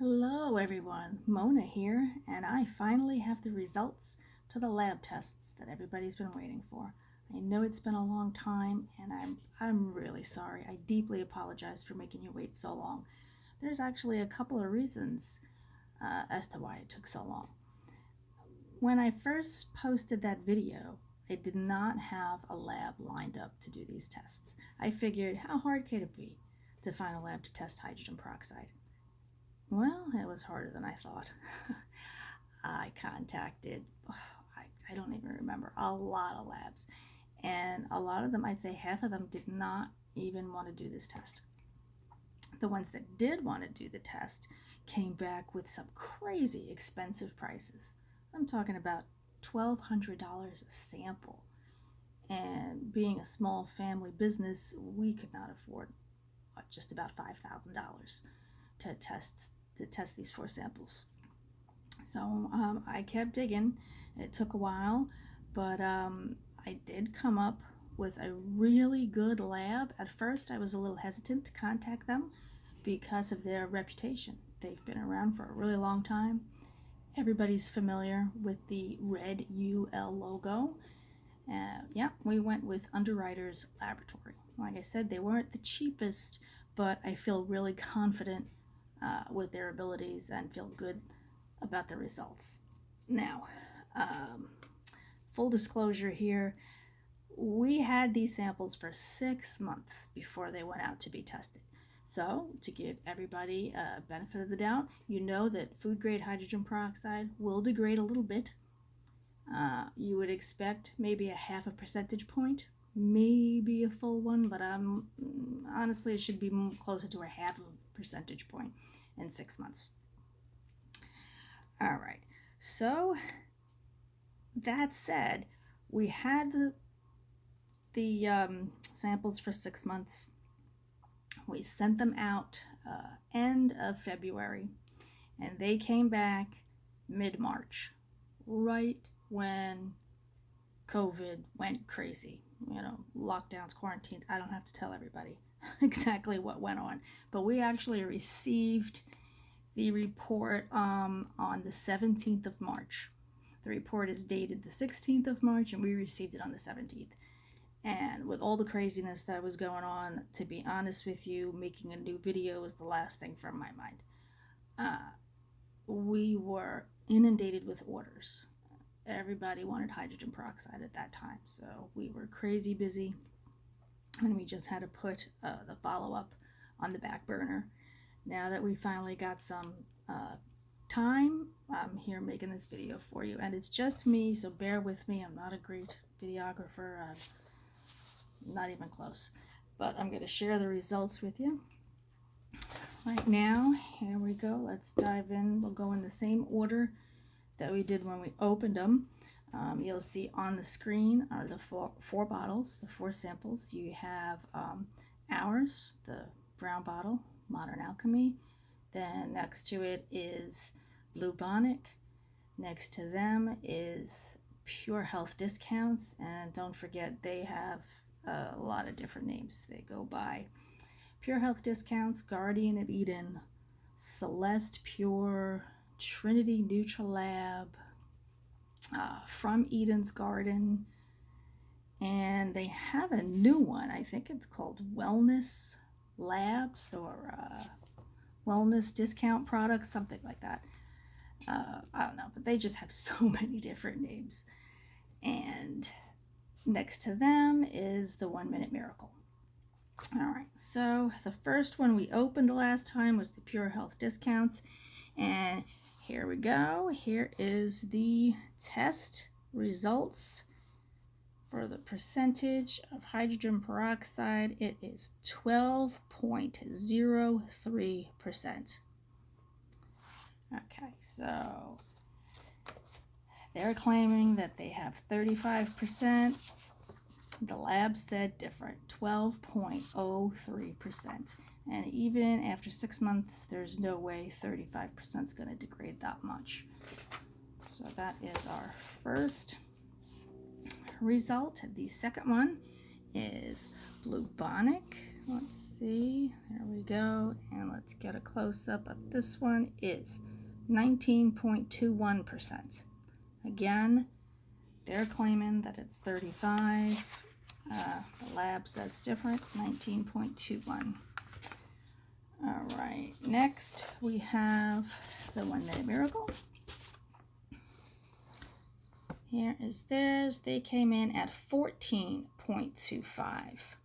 Hello everyone, Mona here, and I finally have the results to the lab tests that everybody's been waiting for. I know it's been a long time, and I'm really sorry. I deeply apologize for making you wait so long. There's actually a couple of reasons as to why it took so long. When I first posted that video, I did not have a lab lined up to do these tests. I figured, how hard could it be to find a lab to test hydrogen peroxide? Well, it was harder than I thought. I contacted, I don't even remember, a lot of labs. And a lot of them, I'd say half of them, did not even want to do this test. The ones that did want to do the test came back with some crazy expensive prices. I'm talking about $1,200 a sample. And being a small family business, we could not afford just about $5,000 to test these 4 samples. So I kept digging. It took a while, but I did come up with a really good lab. At first I was a little hesitant to contact them because of their reputation. They've been around for a really long time. Everybody's familiar with the red UL logo. Yeah, we went with Underwriters Laboratory. Like I said, they weren't the cheapest, but I feel really confident with their abilities and feel good about the results. Now, full disclosure here, we had these samples for 6 months before they went out to be tested. So, to give everybody a benefit of the doubt, you know that food grade hydrogen peroxide will degrade a little bit. You would expect maybe a 0.5 percentage point, maybe a full one, but honestly it should be closer to a 0.5 percentage point in 6 months. All right, so that said, we had the samples for 6 months. We sent them out end of February, and they came back mid-March, right when COVID went crazy. You know, lockdowns, quarantines. I don't have to tell everybody exactly what went on, but we actually received the report on the 17th of March. The report is dated the 16th of March, and we received it on the 17th. And with all the craziness that was going on, to be honest with you, making a new video was the last thing from my mind. We were inundated with orders. Everybody wanted hydrogen peroxide at that time, so we were crazy busy, and we just had to put the follow-up on the back burner. Now that we finally got some time, I'm here making this video for you, and it's just me, so bear with me. I'm not a great videographer, not even close, but I'm going to share the results with you right now. Here we go. Let's dive in. We'll go in the same order that we did when we opened them. You'll see on the screen are the four bottles, the 4 samples. You have ours, the brown bottle, Modern Alchemy. Then next to it is Bluebonic. Next to them is Pure Health Discounts, and don't forget they have a lot of different names they go by. Pure Health Discounts, Guardian of Eden, Celeste Pure, Trinity Nutrilab, From Eden's Garden, and they have a new one. I think it's called Wellness Labs or Wellness Discount Products, something like that. I don't know, but they just have so many different names. And next to them is the 1 Minute Miracle. All right, so the first one we opened the last time was the Pure Health Discounts, and here we go. Here is the test results for the percentage of hydrogen peroxide. It is 12.03%. Okay, so they're claiming that they have 35%. The lab said different, 12.03%. And even after 6 months, there's no way 35% is going to degrade that much. So that is our first result. The second one is Bluebonic. let's see, there we go, and let's get a close-up of this one, is 19.21%. Again, they're claiming that it's 35. The lab says different, 19.21. All right, next we have the 1 Minute Miracle. Here is theirs. They came in at 14.25.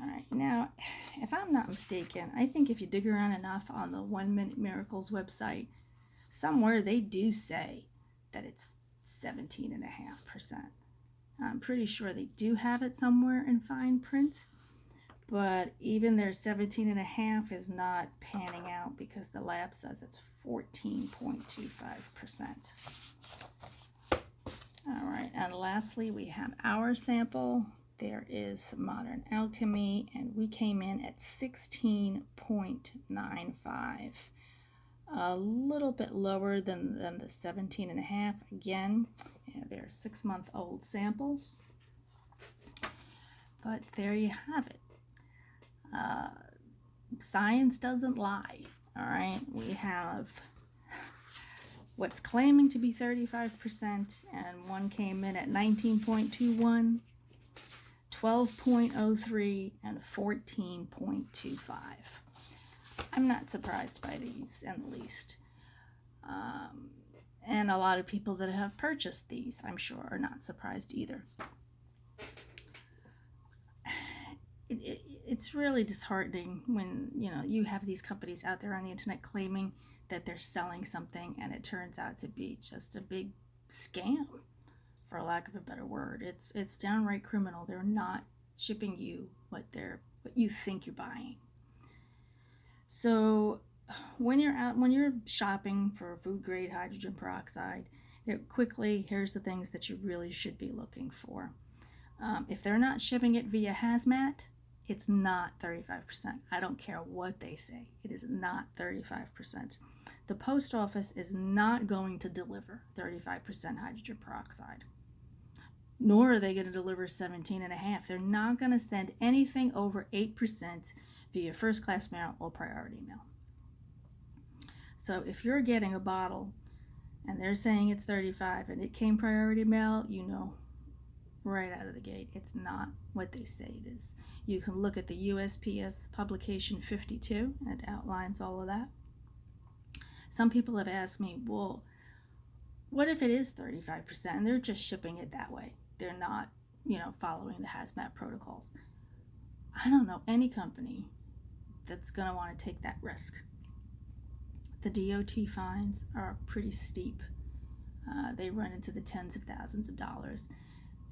All right, now, if I'm not mistaken, I think if you dig around enough on the 1 Minute Miracles website, somewhere they do say that it's 17.5%. I'm pretty sure they do have it somewhere in fine print, but even their 17.5 is not panning out because the lab says it's 14.25%. All right, and lastly, we have our sample. There is Modern Alchemy, and we came in at 16.95. A little bit lower than the 17.5. Again, they're 6-month-old samples. But there you have it. Science doesn't lie, all right? We have what's claiming to be 35%, and one came in at 19.21, 12.03, and 14.25. I'm not surprised by these in the least. And a lot of people that have purchased these, I'm sure, are not surprised either. It's really disheartening when you have these companies out there on the internet claiming that they're selling something and it turns out to be just a big scam, for lack of a better word. It's downright criminal. They're not shipping you what you think you're buying. So when you're shopping for food grade hydrogen peroxide, here's the things that you really should be looking for. If they're not shipping it via hazmat, it's not 35%. I don't care what they say. It is not 35%. The post office is not going to deliver 35% hydrogen peroxide, nor are they going to deliver 17.5. They're not going to send anything over 8% via first class mail or priority mail. So if you're getting a bottle and they're saying it's 35 and it came priority mail, right out of the gate, it's not what they say it is. You can look at the USPS publication 52, and it outlines all of that. Some people have asked me, well, what if it is 35% and they're just shipping it that way? They're not, following the hazmat protocols. I don't know any company that's going to want to take that risk. The DOT fines are pretty steep. They run into the tens of thousands of dollars.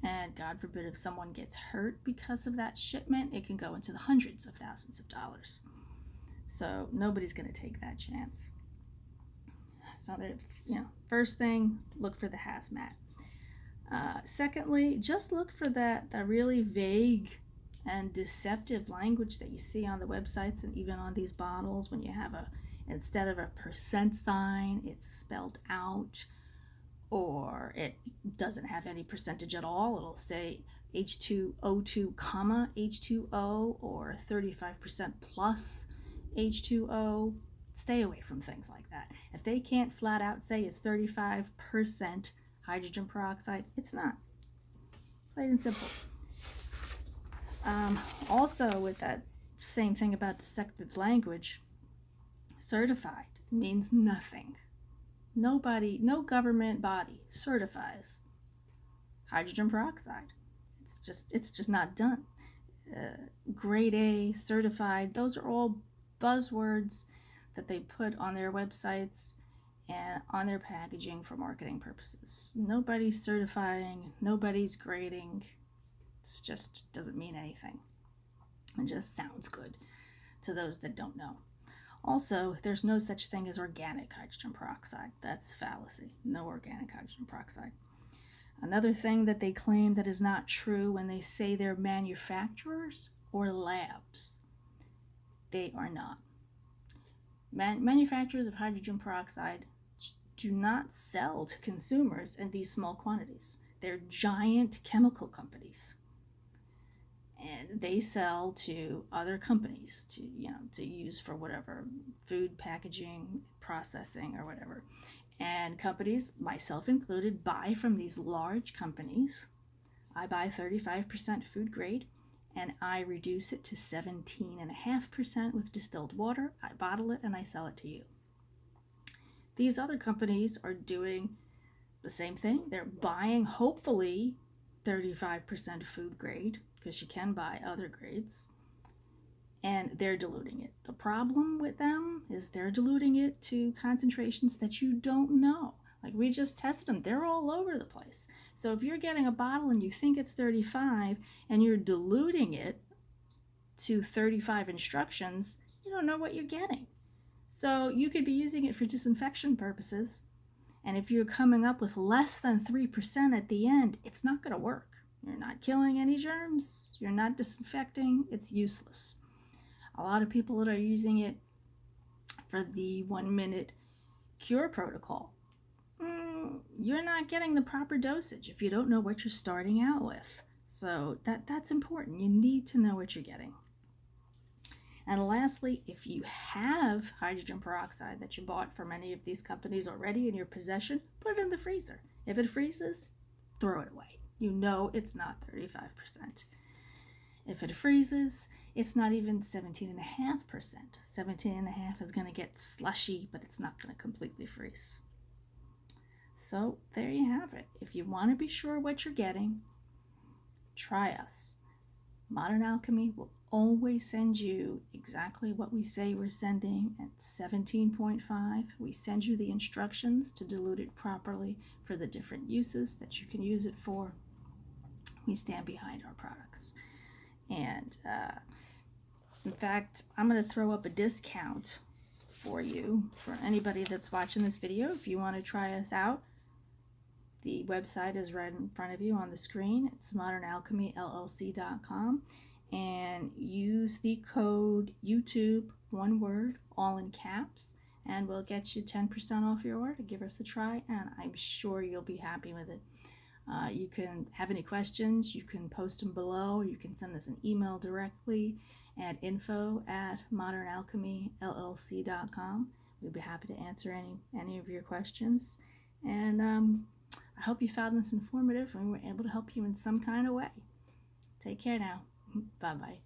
And God forbid if someone gets hurt because of that shipment, it can go into the hundreds of thousands of dollars. So nobody's going to take that chance. So first thing, look for the hazmat. Secondly, just look for the really vague and deceptive language that you see on the websites and even on these bottles when you have instead of a percent sign, it's spelled out, or it doesn't have any percentage at all. It'll say H2O2, H2O, or 35% plus H2O. Stay away from things like that. If they can't flat out say it's 35% hydrogen peroxide, it's not. Plain and simple. Also, with that same thing about deceptive language, certified means nothing. No government body certifies hydrogen peroxide. It's just not done. Grade A, certified, those are all buzzwords that they put on their websites and on their packaging for marketing purposes. Nobody's certifying, nobody's grading. It just doesn't mean anything. It just sounds good to those that don't know. Also, there's no such thing as organic hydrogen peroxide. That's fallacy. No organic hydrogen peroxide. Another thing that they claim that is not true when they say they're manufacturers or labs. They are not. Manufacturers of hydrogen peroxide do not sell to consumers in these small quantities. They're giant chemical companies. and they sell to other companies to use for whatever food packaging, processing, or whatever. And companies, myself included, buy from these large companies. I buy 35% food grade, and I reduce it to 17.5% with distilled water. I bottle it and I sell it to you. These other companies are doing the same thing. They're buying, hopefully, 35% food grade, because you can buy other grades, and they're diluting it. The problem with them is they're diluting it to concentrations that you don't know. Like, we just tested them. They're all over the place. So if you're getting a bottle and you think it's 35 and you're diluting it to 35 instructions, you don't know what you're getting. So you could be using it for disinfection purposes, and if you're coming up with less than 3% at the end, it's not going to work. You're not killing any germs. You're not disinfecting. It's useless. A lot of people that are using it for the 1-minute cure protocol, you're not getting the proper dosage if you don't know what you're starting out with. So that's important. You need to know what you're getting. And lastly, if you have hydrogen peroxide that you bought from any of these companies already in your possession, put it in the freezer. If it freezes, throw it away. You know it's not 35%. If it freezes, it's not even 17.5%. 17.5% is going to get slushy, but it's not going to completely freeze. So there you have it. If you want to be sure what you're getting, try us. Modern Alchemy will always send you exactly what we say we're sending at 17.5. We send you the instructions to dilute it properly for the different uses that you can use it for. We stand behind our products. And in fact, I'm going to throw up a discount for you, for anybody that's watching this video. If you want to try us out, the website is right in front of you on the screen. It's modernalchemyllc.com, and use the code YouTube, one word, all in caps, and we'll get you 10% off your order. Give us a try, and I'm sure you'll be happy with it. You can have any questions, you can post them below. You can send us an email directly at info@modernalchemyllc.com. We'd be happy to answer any of your questions. And I hope you found this informative and we were able to help you in some kind of way. Take care now. Bye-bye.